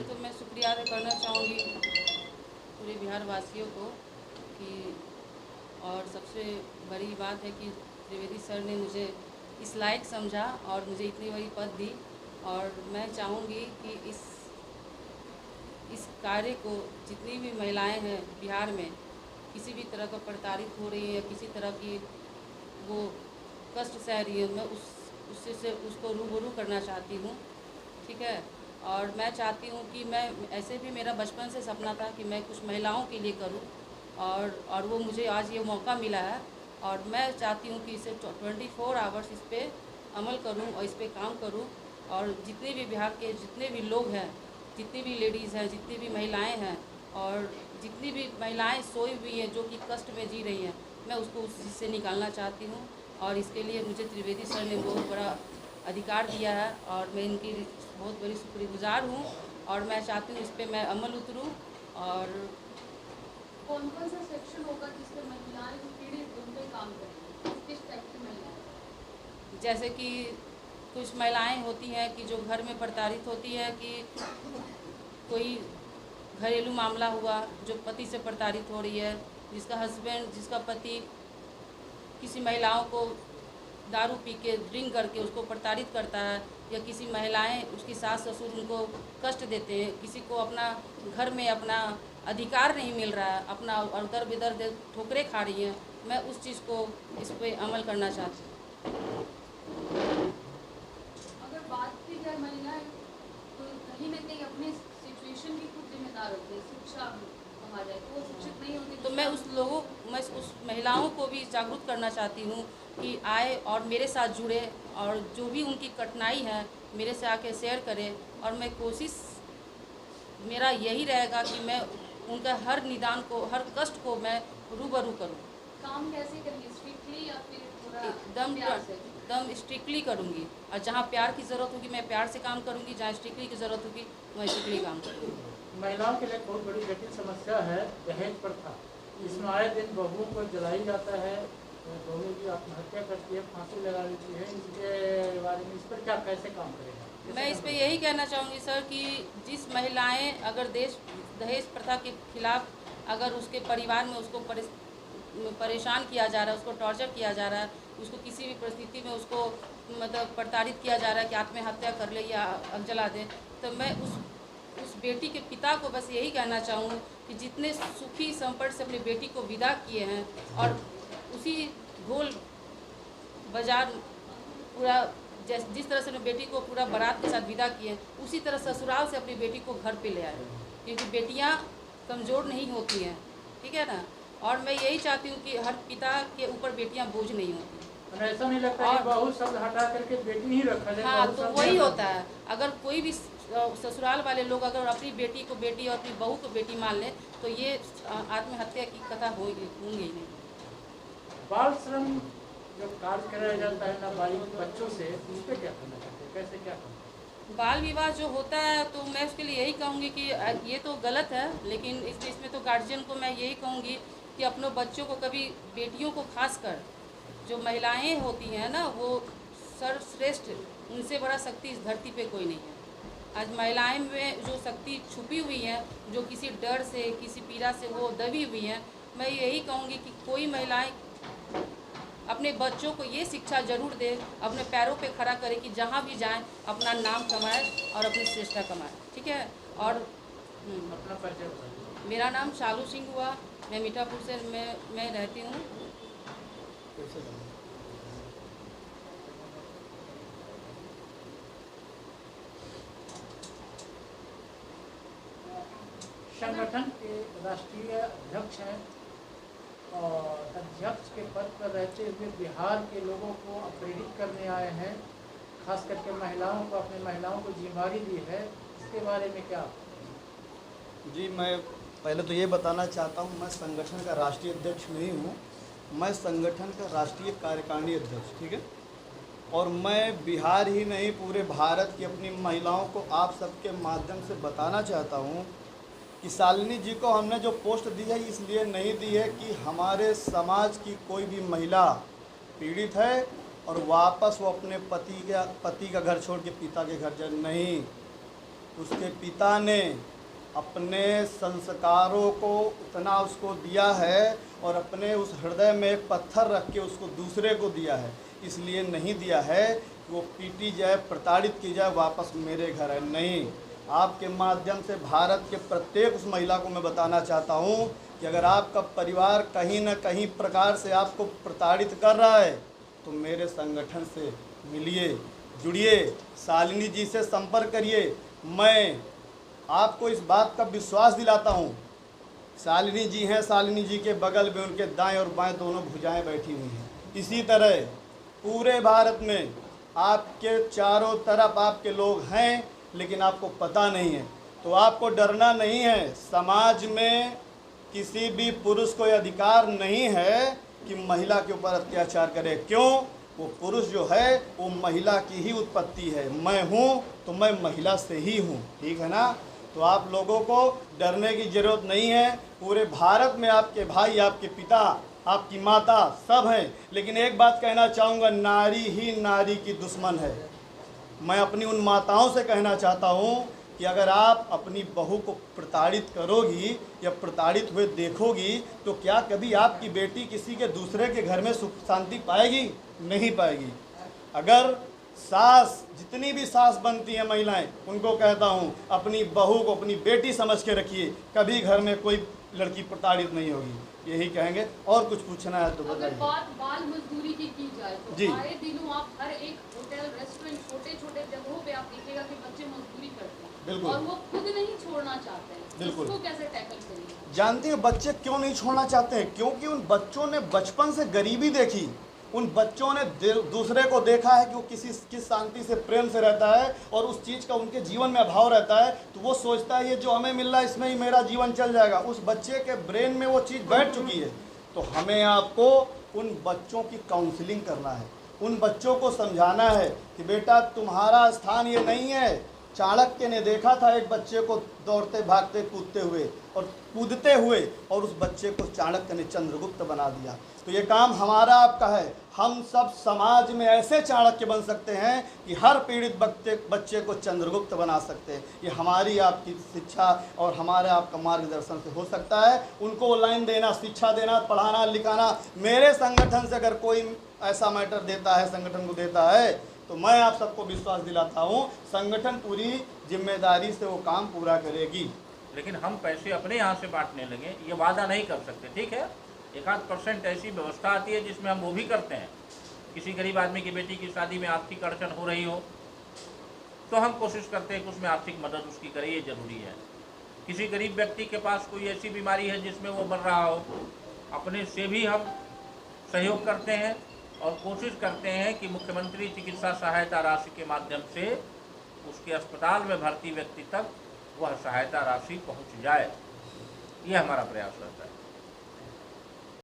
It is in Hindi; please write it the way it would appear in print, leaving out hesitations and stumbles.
तो मैं शुक्रिया अदा करना चाहूँगी पूरे बिहार वासियों को कि, और सबसे बड़ी बात है कि त्रिवेदी सर ने मुझे इस लायक समझा और मुझे इतनी बड़ी पद दी। और मैं चाहूँगी कि इस कार्य को जितनी भी महिलाएं हैं बिहार में किसी भी तरह का प्रताड़ित हो रही है, किसी तरह की वो कष्ट सह रही है, मैं उससे उसको रूबरू करना चाहती हूँ। ठीक है। और मैं चाहती हूँ कि मैं ऐसे भी मेरा बचपन से सपना था कि मैं कुछ महिलाओं के लिए करूँ, और वो मुझे आज ये मौका मिला है। और मैं चाहती हूँ कि इसे 24 आवर्स इस पर अमल करूँ और इस पर काम करूँ। और जितने भी बिहार के जितने भी लोग हैं, जितनी भी लेडीज़ हैं, जितनी भी महिलाएं हैं, और जितनी भी महिलाएं सोई हुई हैं जो कि कष्ट में जी रही हैं, मैं उसको उस चीज़ से निकालना चाहती हूँ। और इसके लिए मुझे त्रिवेदी सर ने बहुत बड़ा अधिकार दिया है और मैं इनकी बहुत बड़ी शुक्रगुजार हूँ। और मैं चाहती हूँ इस पर मैं अमल उतरूँ। और कौन कौन सा सेक्शन होगा जिसमें महिलाएं जो पीड़ित उन पे काम करेंगी? किस टाइप की महिलाएं? जैसे कि कुछ महिलाएं होती हैं कि जो घर में प्रताड़ित होती है, कि कोई घरेलू मामला हुआ, जो पति से प्रताड़ित हो रही है, जिसका पति किसी महिलाओं को दारू पी के ड्रिंक करके उसको प्रताड़ित करता है, या किसी महिलाएं उसकी सास ससुर उनको कष्ट देते हैं, किसी को अपना घर में अपना अधिकार नहीं मिल रहा है, अपना दर बेदर ठोकरें खा रही हैं, मैं उस चीज़ को इस पर अमल करना चाहती हूँ। अगर बात की जाए महिलाएं तो कहीं न कहीं अपने सिचुएशन की खुद जिम्मेदार होती है। शिक्षा कहा जाए तो वो शिक्षित नहीं होती, तो मैं उस महिलाओं को भी जागरूक करना चाहती हूँ कि आए और मेरे साथ जुड़े, और जो भी उनकी कठिनाई है मेरे से आके शेयर करें। और मैं कोशिश मेरा यही रहेगा कि मैं उनका हर निदान को, हर कष्ट को मैं रूबरू करूँ। काम कैसे करेंगे? स्ट्रिक्टली या फिर थोड़ा एकदम प्यार से? एकदम स्ट्रिक्टली करूँगी, और जहाँ प्यार की ज़रूरत होगी मैं प्यार से काम करूँगी, जहाँ स्ट्रिक्टली की ज़रूरत होगी मैं स्ट्रिक्टली काम करूँगी। महिलाओं के लिए बहुत बड़ी जटिल समस्या है दहेज प्रथा। इसमें आए दिन बहुओं को जलाई जाता है, बहुएं की आत्महत्या करती है, फांसी लगा लेती है। इसके बारे में, इस पर क्या, कैसे काम करेगा? मैं इस पे यही कहना चाहूँगी सर कि जिस महिलाएं अगर दहेज प्रथा के खिलाफ, अगर उसके परिवार में उसको परेशान किया जा रहा है, उसको टॉर्चर किया जा रहा है, उसको किसी भी परिस्थिति में उसको मतलब प्रताड़ित किया जा रहा है कि आत्महत्या कर ले या आग जला दे, तो मैं उस बेटी के पिता को बस यही कहना चाहूँ कि जितने सुखी संपट से अपनी बेटी को विदा किए हैं, और उसी ढोल बाजार पूरा जिस तरह से अपनी बेटी को पूरा बारात के साथ विदा किए, उसी तरह ससुराल से अपनी बेटी को घर पे ले आए, क्योंकि बेटियां कमज़ोर नहीं होती हैं। ठीक है ना। और मैं यही चाहती हूँ कि हर पिता के ऊपर बेटियां बोझ नहीं होती। ऐसा नहीं लगता कि बहू शब्द हटा करके बेटी ही रखा जाए? हाँ, तो वही होता है। अगर कोई भी ससुराल वाले लोग अगर अपनी बेटी को बेटी और अपनी बहू को बेटी मान ले, तो ये आत्महत्या की कथा होंगी ही नहीं। बाल श्रम जब कार्य कराया जाता है नाबालिग बच्चों से, उस पर क्या करना चाहते हैं, कैसे क्या करना? बाल विवाह जो होता है तो मैं उसके लिए यही कहूँगी कि ये तो गलत है, लेकिन इसमें तो गार्जियन को मैं यही कहूँगी कि अपने बच्चों को, कभी बेटियों को खासकर, जो महिलाएं होती हैं ना, वो सर्वश्रेष्ठ, उनसे बड़ा शक्ति इस धरती पे कोई नहीं है। आज महिलाएं में जो शक्ति छुपी हुई है, जो किसी डर से, किसी पीड़ा से वो दबी हुई हैं, मैं यही कहूँगी कि कोई महिलाएं अपने बच्चों को ये शिक्षा जरूर दे, अपने पैरों पे खड़ा करे कि जहाँ भी जाएं अपना नाम कमाए और अपनी श्रेष्ठता कमाए। ठीक है। और अपना परिचय बताइए। मेरा नाम शालू सिंह हुआ, मैं मीठापुर से मैं रहती हूँ। संगठन के राष्ट्रीय अध्यक्ष हैं, और अध्यक्ष के पद पर रहते हुए बिहार के लोगों को प्रेरित करने आए हैं, खास करके महिलाओं को, अपने महिलाओं को जिम्मेदारी दी है, इसके बारे में क्या? जी, मैं पहले तो ये बताना चाहता हूँ, मैं संगठन का राष्ट्रीय अध्यक्ष नहीं हूँ, मैं संगठन का राष्ट्रीय कार्यकारिणी अध्यक्ष, ठीक है। और मैं बिहार ही नहीं पूरे भारत की अपनी महिलाओं को आप सबके माध्यम से बताना चाहता हूँ कि शालिनी जी को हमने जो पोस्ट दी है इसलिए नहीं दी है कि हमारे समाज की कोई भी महिला पीड़ित है और वापस वो अपने पति का घर छोड़ के पिता के घर जाए, नहीं। उसके पिता ने अपने संस्कारों को उतना उसको दिया है और अपने उस हृदय में एक पत्थर रख के उसको दूसरे को दिया है। इसलिए नहीं दिया है कि वो पीटी जाए, प्रताड़ित की जाए, वापस मेरे घर है। नहीं, आपके माध्यम से भारत के प्रत्येक उस महिला को मैं बताना चाहता हूँ कि अगर आपका परिवार कहीं न कहीं प्रकार से आपको प्रताड़ित कर रहा है तो मेरे संगठन से मिलिए, जुड़िए, शालिनी जी से संपर्क करिए। मैं आपको इस बात का विश्वास दिलाता हूँ, शालिनी जी हैं, शालिनी जी के बगल में उनके दाएं और बाएं दोनों भुजाएं बैठी हुई हैं। इसी तरह पूरे भारत में आपके चारों तरफ आपके लोग हैं, लेकिन आपको पता नहीं है। तो आपको डरना नहीं है। समाज में किसी भी पुरुष को यह अधिकार नहीं है कि महिला के ऊपर अत्याचार करे। क्यों? वो पुरुष जो है वो महिला की ही उत्पत्ति है। मैं हूँ तो मैं महिला से ही हूँ, ठीक है ना? तो आप लोगों को डरने की ज़रूरत नहीं है। पूरे भारत में आपके भाई, आपके पिता, आपकी माता सब हैं। लेकिन एक बात कहना चाहूँगा, नारी ही नारी की दुश्मन है। मैं अपनी उन माताओं से कहना चाहता हूँ कि अगर आप अपनी बहू को प्रताड़ित करोगी या प्रताड़ित हुए देखोगी तो क्या कभी आपकी बेटी किसी के दूसरे के घर में सुख शांति पाएगी? नहीं पाएगी। अगर सास, जितनी भी सास बनती हैं महिलाएं, उनको कहता हूँ अपनी बहू को अपनी बेटी समझ के रखिए, कभी घर में कोई लड़की प्रताड़ित नहीं होगी। यही कहेंगे। और कुछ पूछना है तो अगर बताइए। बात बाल मजदूरी की जाए तो जी। आए दिनों आप हर एक होटल, रेस्टोरेंट, छोटे छोटे जगहों पे आप देखिएगा कि बच्चे मजदूरी करते हैं। बिल्कुल। और वो खुद नहीं छोड़ना चाहते हैं। बिल्कुल। उसको कैसे टैकल करेंगे? जानती हैं बच्चे क्यों नहीं छोड़ना चाहते हैं? क्योंकि उन बच्चों ने बचपन से गरीबी देखी। उन बच्चों ने दूसरे को देखा है कि वो किस शांति से, प्रेम से रहता है और उस चीज़ का उनके जीवन में अभाव रहता है, तो वो सोचता है ये जो हमें मिल रहा है इसमें ही मेरा जीवन चल जाएगा। उस बच्चे के ब्रेन में वो चीज़ बैठ चुकी है। तो हमें आपको उन बच्चों की काउंसलिंग करना है, उन बच्चों को समझाना है कि बेटा तुम्हारा स्थान ये नहीं है। चाणक्य ने देखा था एक बच्चे को दौड़ते, भागते, कूदते हुए और उस बच्चे को चाणक्य ने चंद्रगुप्त बना दिया। तो ये काम हमारा आपका है। हम सब समाज में ऐसे चाणक्य बन सकते हैं कि हर पीड़ित बच्चे को चंद्रगुप्त बना सकते हैं। ये हमारी आपकी शिक्षा और हमारे आपका मार्गदर्शन से हो सकता है। उनको लाइन देना, शिक्षा देना, पढ़ाना, लिखाना। मेरे संगठन से अगर कोई ऐसा मैटर देता है, संगठन को देता है, तो मैं आप सबको विश्वास दिलाता हूँ संगठन पूरी जिम्मेदारी से वो काम पूरा करेगी। लेकिन हम पैसे अपने यहाँ से बांटने लगे, ये वादा नहीं कर सकते। ठीक है, 1-8% ऐसी व्यवस्था आती है जिसमें हम वो भी करते हैं। किसी गरीब आदमी की बेटी की शादी में आर्थिक अड़चन हो रही हो तो हम कोशिश करते हैं कि उसमें आर्थिक मदद उसकी करें, ये जरूरी है। किसी गरीब व्यक्ति के पास कोई ऐसी बीमारी है जिसमें वो मर रहा हो, अपने से भी हम सहयोग करते हैं और कोशिश करते हैं कि मुख्यमंत्री चिकित्सा सहायता राशि के माध्यम से उसके अस्पताल में भर्ती व्यक्ति तक वह सहायता राशि पहुंच जाए। ये हमारा प्रयास रहता है।